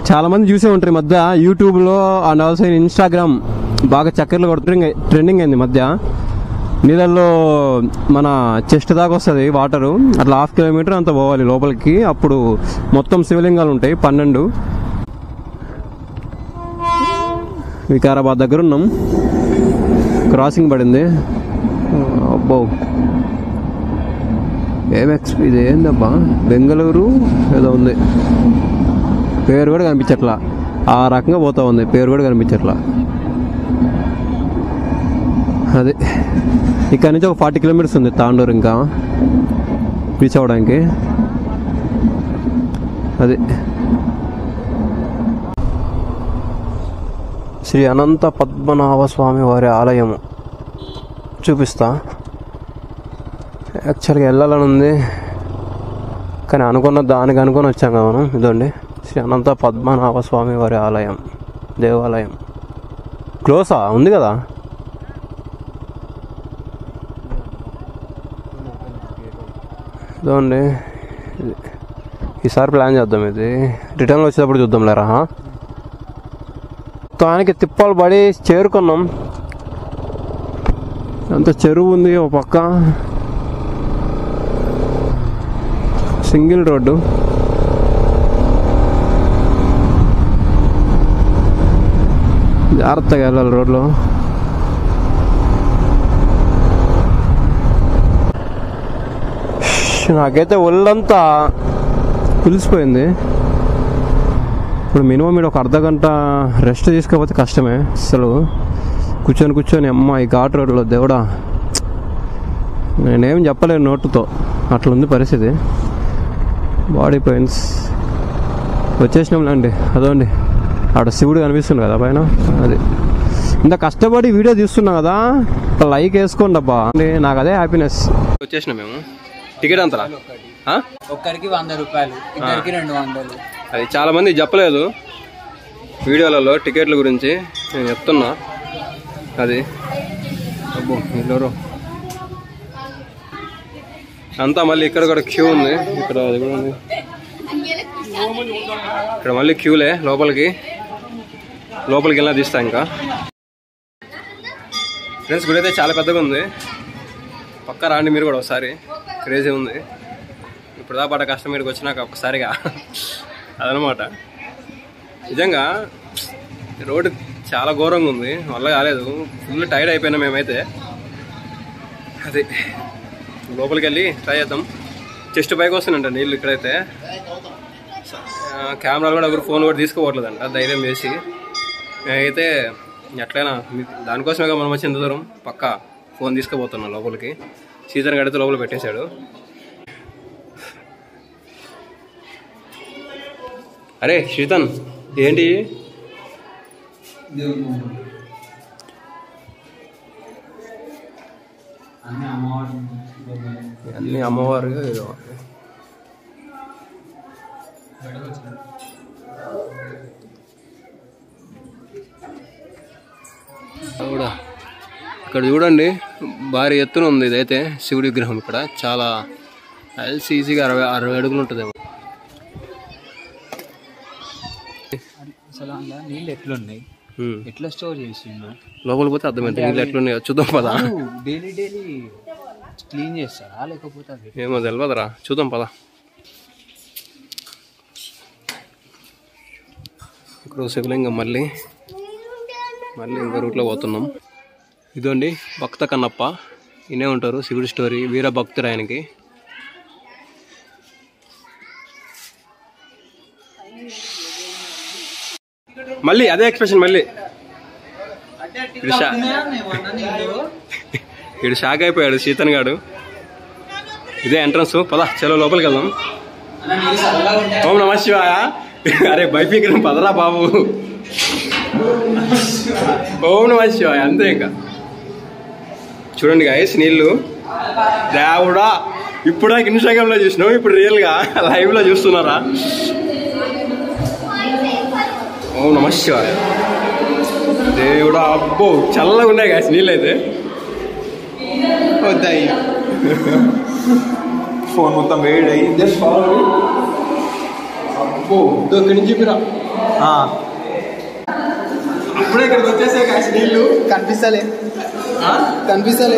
చాలా మంది చూసే ఉంటారు ఈ మధ్య యూట్యూబ్లో అండ్ ఆల్సో ఇన్స్టాగ్రామ్ బాగా చక్కర్లు కొడుతుంది, ట్రెండింగ్ అయింది మధ్య. నీళ్ళల్లో మన చెస్ట్ దాకా వస్తుంది వాటరు, అట్లా 1/2 కిలోమీటర్ అంత పోవాలి లోపలికి. అప్పుడు మొత్తం శివలింగాలు ఉంటాయి 12. వికారాబాద్ దగ్గర ఉన్నాం, క్రాసింగ్ పడింది. అబ్బో ఇది ఏందబ్బా, బెంగళూరు ఏదో ఉంది, పేరు కూడా కనిపించట్లా. ఆ రకంగా పోతా ఉంది, పేరు కూడా కనిపించట్లా. అదే ఇక్కడ నుంచి ఒక 40 కిలోమీటర్స్ ఉంది తాండూరు ఇంకా రీచ్ అవ్వడానికి. అది శ్రీ అనంత పద్మనాభ స్వామి వారి ఆలయము చూపిస్తా. యాక్చువల్గా వెళ్ళాలని ఉంది కానీ దానికి అనుకొని వచ్చాం కదా మనం. ఇదండి శ్రీ అనంత పద్మనాభ స్వామి వారి ఆలయం, దేవాలయం. క్లోజా ఉంది కదా. ఇదండి ఈసారి ప్లాన్ చేద్దాం, ఇది రిటర్న్లో వచ్చేటప్పుడు చూద్దాం లేరా. దానికి తిప్పాలు పడి చేరుకున్నాం. అంత చెరువు ఉంది ఒక పక్క, సింగిల్ రోడ్డు. జాగ్రత్తగా వెళ్ళాలి రోడ్లో. నాకైతే ఒళ్ళంతా పిలిచిపోయింది. ఇప్పుడు మినిమం మీరు ఒక అర్ధగంట రెస్ట్ తీసుకోకపోతే కష్టమే అసలు. కూర్చొని అమ్మ ఈ ఘాట్ రోడ్లో దేవుడా, నేనేం చెప్పలేను నోటుతో, అట్లుంది పరిస్థితి. Body pains. వచ్చేసినాంలేండి. అదోండి ఆడ శివుడు కనిపిస్తుంది కదా పైన. అది ఇంత కష్టపడి వీడియో తీస్తున్నాం కదా, లైక్ వేసుకోండి అబ్బా. నాకు అదే హ్యాపీనెస్. వచ్చేసినాం మేము. టికెట్ అంతలా ఒక్కరికి 100 రూపాయలు, ఇద్దరికి 200. అది చాలా మంది చెప్పలేదు వీడియోలలో టికెట్ల గురించి, నేను చెప్తున్నా. అది అబ్బో ఎవరో అంతా మళ్ళీ ఇక్కడ కూడా క్యూ ఉంది. ఇక్కడ అది కూడా ఉంది. ఇక్కడ మళ్ళీ క్యూలే లోపలికి వెళ్ళినా తీస్తా. ఇంకా ఫ్రెండ్స్ గుడి అయితే చాలా పెద్దగా ఉంది, పక్కా రాండి మీరు కూడా ఒకసారి. క్రేజీ ఉంది. ఇప్పుడు దాపాట కష్టం మీదకి వచ్చినాక ఒక్కసారిగా అదనమాట. నిజంగా రోడ్డు చాలా ఘోరంగా ఉంది, వల్ల కాలేదు. ఫుల్ టైర్డ్ అయిపోయినా మేమైతే. అది లోపలికి వెళ్ళి ట్రై చేద్దాం. చెస్ట్ పైకి వస్తుందంట నీళ్ళు ఇక్కడైతే. కెమెరాలు కూడా ఎవరు ఫోన్ కూడా తీసుకోవట్లేదంట ధైర్యం చేసి. నేనైతే ఎట్లయినా దానికోసమే మనం వచ్చి ఎంత దూరం పక్కా ఫోన్ తీసుకుపోతున్నాం లోపలికి. సీజన్ గడితే లోపల పెట్టేశాడు. అరే శ్రీతన్ ఏంటి అన్ని అమ్మవారు ఇక్కడ చూడండి, భారీ ఎత్తున ఉంది. ఇదైతే శివుడి విగ్రహం. ఇక్కడ చాలా ఈజీగా 60 అడుగులు ఉంటుందేమో. అసలు నీళ్ళు ఎట్లున్నాయి, ఎట్లా స్టోర్ చేసిండు లోపలికి పోతే అర్థమైంది నీళ్ళు ఎట్లున్నాయో. చూద్దాం పదా. డైలీ క్లీన్ చేస్తారా లేకపోతే ఏమో తెలియదురా, చూద్దాం పదా. ఇక్కడ శివలింగం మళ్ళీ ఇంకో రూట్లో పోతున్నాం. ఇదండి భక్త కన్నప్ప, ఇనే ఉంటారు. శివుడి స్టోరీ, వీర భక్తుడు ఆయనకి. మళ్ళీ అదే ఎక్స్ప్రెషన్. మళ్ళీ ఇడు షాక్ అయిపోయాడు సీతన్ గాడు. ఇదే ఎంట్రన్స్. పదా చలో లోపలికి వెళ్దాం. ఓం నమః శివాయ. అరే బైపీకి పదరా బాబు. ఓం నమః శివాయ. అంతే ఇంకా చూడండి గాయస్ నీళ్ళు. దేవుడా, ఇప్పుడు నాకు ఇన్స్టాగ్రామ్లో చూసినావు, ఇప్పుడు రియల్గా లైవ్లో చూస్తున్నారా. ఓం నమః శివాయ. దేవుడా, అబ్బో చల్లగా ఉన్నాయి గాయస్ నీళ్ళు అయితే. వద్దాయి ఫోన్ మొత్తం వేడి అయ్యి. అబ్బో ఇక్కడి నుంచి అప్పుడే ఇక్కడికి వచ్చేసే కాసి నీళ్ళు కనిపిస్తలే కనిపిస్తలే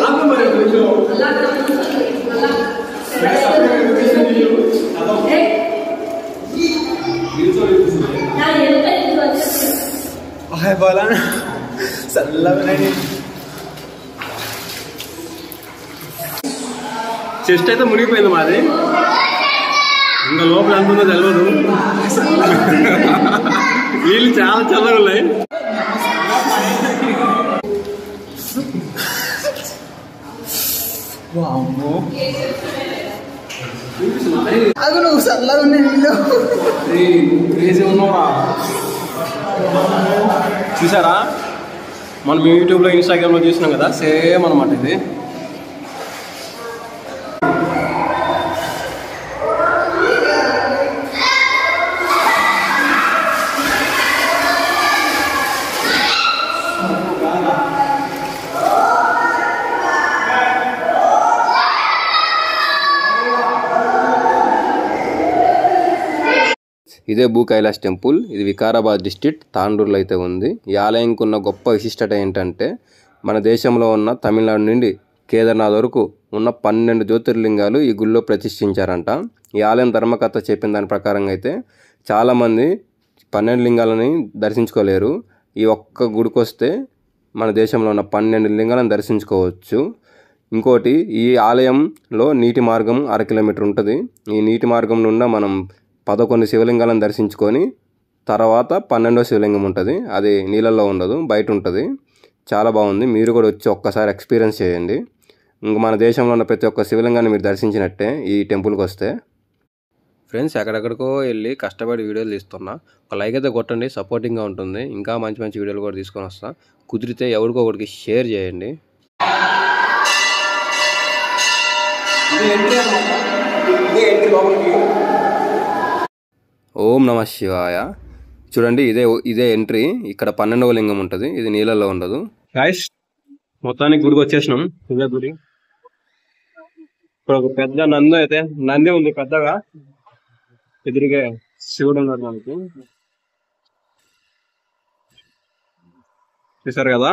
చెస్ట్ అయితే మునిగిపోయింది మాది, ఇంకా లోపల ఎంత ఉందో తెలియదు. నీళ్ళు చాలా చల్లగా ఉన్నాయి. అది నువ్వు చల్లగా ఉన్నాయి నీళ్ళు. చూసారా, మనం యూట్యూబ్లో ఇన్స్టాగ్రామ్లో చూసినాం కదా, సేమ్ అనమాట ఇది. ఇదే భూ కైలాస్ టెంపుల్. ఇది వికారాబాద్ డిస్ట్రిక్ట్ తాండూరులో అయితే ఉంది. ఈ ఆలయంకు ఉన్న గొప్ప విశిష్టత ఏంటంటే, మన దేశంలో ఉన్న తమిళనాడు నుండి కేదార్నాథ్ వరకు ఉన్న 12 జ్యోతిర్లింగాలు ఈ గుళ్ళో ప్రతిష్ఠించారంట. ఈ ఆలయం ధర్మకర్త చెప్పిన దాని ప్రకారంగా అయితే చాలామంది 12 లింగాలని దర్శించుకోలేరు. ఈ ఒక్క గుడికి వస్తే మన దేశంలో ఉన్న 12 లింగాలను దర్శించుకోవచ్చు. ఇంకోటి, ఈ ఆలయంలో నీటి మార్గం 1/2 కిలోమీటర్ ఉంటుంది. ఈ నీటి మార్గం నుండి మనం 11 శివలింగాలను దర్శించుకొని తర్వాత 12వ శివలింగం ఉంటుంది. అది నీళ్ళల్లో ఉండదు, బయట ఉంటుంది. చాలా బాగుంది. మీరు కూడా వచ్చి ఒక్కసారి ఎక్స్పీరియన్స్ చేయండి. ఇంక మన దేశంలో ఉన్న ప్రతి ఒక్క శివలింగాన్ని మీరు దర్శించినట్టే ఈ టెంపుల్కి వస్తే. ఫ్రెండ్స్, ఎక్కడెక్కడికో వెళ్ళి కష్టపడి వీడియోలు తీస్తున్నా. ఒక లైక్ అయితే కొట్టండి, సపోర్టింగ్గా ఉంటుంది. ఇంకా మంచి మంచి వీడియోలు కూడా తీసుకొని వస్తా. కుదిరితే ఎవరికో ఒకరికి షేర్ చేయండి. ఓం నమ శివాయ. చూడండి, ఇదే ఎంట్రీ. ఇక్కడ 12వ లింగం ఉంటుంది. ఇది నీళ్ళల్లో ఉండదు. గాయ్స్, మొత్తానికి గుడికి వచ్చేసినాం. ఇదే గుడి. ఇప్పుడు ఒక పెద్ద నంది ఉంది పెద్దగా. ఎదురుగా శివుడు ఉన్నారు మనకి. చూసారు కదా.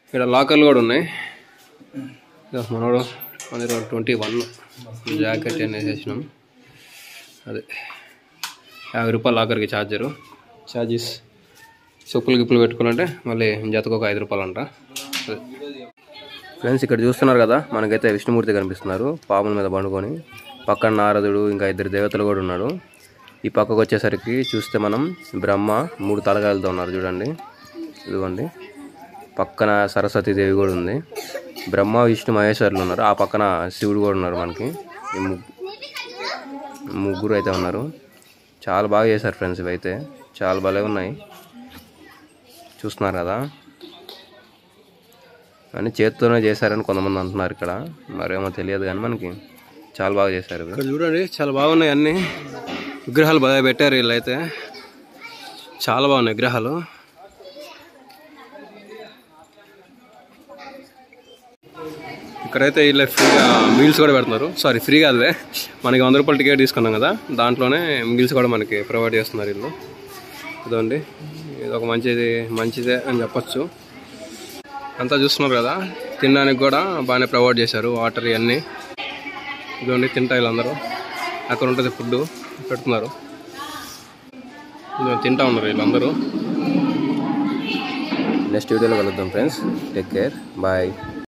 ఇక్కడ లాకర్లు కూడా ఉన్నాయి. మనోడు 21 జాకెట్ అని వేసేసినాం. అదే 50 రూపాయలు లాకర్కి ఛార్జెస్. చెప్పులు గిప్పులు పెట్టుకోవాలంటే మళ్ళీ జతకు ఒక 5 రూపాయలు అంట. ఫ్రెండ్స్, ఇక్కడ చూస్తున్నారు కదా, మనకైతే విష్ణుమూర్తి కనిపిస్తున్నారు పాముల మీద పండుకొని. పక్కన నారదుడు, ఇంకా 2 దేవతలు కూడా ఉన్నాడు. ఈ పక్కకు వచ్చేసరికి చూస్తే మనం బ్రహ్మ 3 తలకాయలతో ఉన్నారు చూడండి. ఇదిగోండి, పక్కన సరస్వతీదేవి కూడా ఉంది. బ్రహ్మ, విష్ణు, మహేశ్వరులు ఉన్నారు. ఆ పక్కన శివుడు కూడా ఉన్నారు మనకి. ముగ్గురు అయితే ఉన్నారు. చాలా బాగా చేశారు ఫ్రెండ్స్. ఇవైతే చాలా భలే ఉన్నాయి. చూస్తున్నారు కదా, అని చేత్తోనే చేశారని కొంతమంది అంటున్నారు ఇక్కడ. మరేమో తెలియదు కానీ మనకి చాలా బాగా చేశారు. ఇక్కడ చూడండి, చాలా బాగున్నాయి అన్ని విగ్రహాలు బాగా పెట్టారు వీళ్ళైతే. చాలా బాగున్నాయి విగ్రహాలు. ఇక్కడైతే వీళ్ళ ఫ్రీగా మీల్స్ కూడా పెడుతున్నారు. సారీ, ఫ్రీ కాదులే, మనకి 100 రూపాయలు టికెట్ తీసుకున్నాం కదా, దాంట్లోనే మీల్స్ కూడా మనకి ప్రొవైడ్ చేస్తున్నారు వీళ్ళు. ఇదండి, ఇది ఒక మంచిదే అని చెప్పచ్చు. అంతా చూస్తున్నారు కదా, తినడానికి కూడా బాగానే ప్రొవైడ్ చేశారు. వాటర్ ఇవన్నీ ఇదండి, తింటా వీళ్ళందరూ. అక్కడ ఉంటుంది ఫుడ్ పెడుతున్నారు, తింటా ఉన్నారు వీళ్ళందరూ. నెక్స్ట్ వీడియోలో కలుద్దాం ఫ్రెండ్స్. Take care, bye.